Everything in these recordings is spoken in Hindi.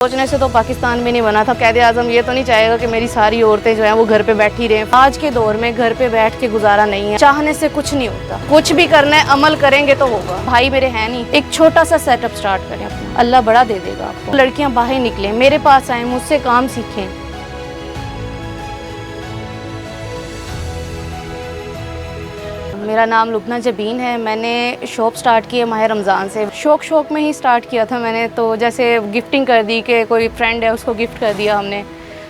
सोचने से तो पाकिस्तान में नहीं बना था। कायदे आज़म ये तो नहीं चाहेगा कि मेरी सारी औरतें जो हैं वो घर पे बैठी रहें। आज के दौर में घर पे बैठ के गुजारा नहीं है। चाहने से कुछ नहीं होता, कुछ भी करना है अमल करेंगे तो होगा। भाई मेरे हैं नहीं, एक छोटा सा सेटअप स्टार्ट करें अपना, अल्लाह बड़ा दे देगा आपको। लड़कियां बाहर निकलें, मेरे पास आए, मुझसे काम सीखें। मेरा नाम लुबना जबीन है। मैंने शॉप स्टार्ट की है माह रमज़ान से। शौक में ही स्टार्ट किया था मैंने, तो जैसे गिफ्टिंग कर दी कि कोई फ्रेंड है उसको गिफ्ट कर दिया हमने,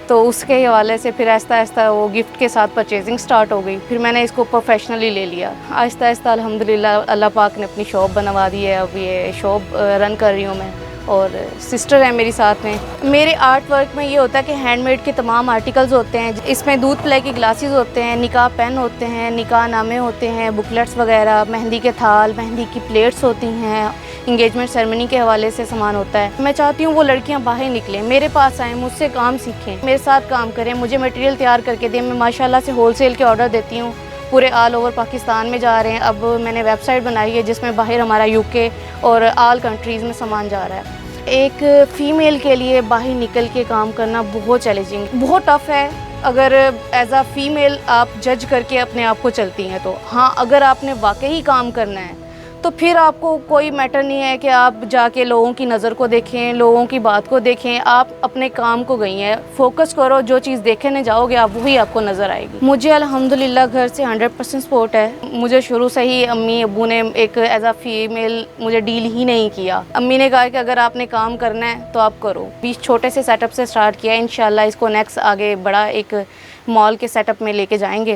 तो उसके हवाले से फिर आहिस्ता आहिस्ता वो गिफ्ट के साथ परचेजिंग स्टार्ट हो गई। फिर मैंने इसको प्रोफेशनली ले लिया। आहिस्ता आहिस्ता अल्हम्दुलिल्लाह अल्लाह पाक ने अपनी शॉप बनवा दी है। अब ये शॉप रन कर रही हूँ मैं, और सिस्टर है मेरी साथ में। मेरे आर्ट वर्क में ये होता है कि हैंडमेड के तमाम आर्टिकल्स होते हैं। इसमें दूध प्ले की ग्लासेस होते हैं, निकाह पेन होते हैं, निकाह नामे होते हैं, बुकलेट्स वगैरह, मेहंदी के थाल, मेहंदी की प्लेट्स होती हैं, इंगेजमेंट सेरेमनी के हवाले से सामान होता है। मैं चाहती हूँ वो लड़कियाँ बाहर निकलें, मेरे पास आएँ, मुझसे काम सीखें, मेरे साथ काम करें, मुझे मटेरियल तैयार करके दें। मैं माशाल्लाह से होलसेल के ऑर्डर देती हूँ, पूरे ऑल ओवर पाकिस्तान में जा रहे हैं। अब मैंने वेबसाइट बनाई है जिसमें बाहर हमारा यूके और ऑल कंट्रीज़ में सामान जा रहा है। एक फ़ीमेल के लिए बाहर निकल के काम करना बहुत चैलेंजिंग, बहुत टफ़ है। अगर एज आ फ़ीमेल आप जज करके अपने आप को चलती हैं तो हाँ, अगर आपने वाकई काम करना है तो फिर आपको कोई मैटर नहीं है कि आप जाके लोगों की नज़र को देखें, लोगों की बात को देखें। आप अपने काम को गई हैं, फोकस करो, जो चीज़ देखने जाओगे आप वही आपको नज़र आएगी। मुझे अल्हम्दुलिल्लाह घर से 100% सपोर्ट है। मुझे शुरू से ही अम्मी अब्बू ने एक एज आ फीमेल मुझे डील ही नहीं किया। अम्मी ने कहा कि अगर आपने काम करना है तो आप करो। 20 छोटे से सेटअप से स्टार्ट किया, इंशाल्लाह इसको नेक्स्ट आगे बड़ा एक मॉल के सेटअप में लेके जाएंगे।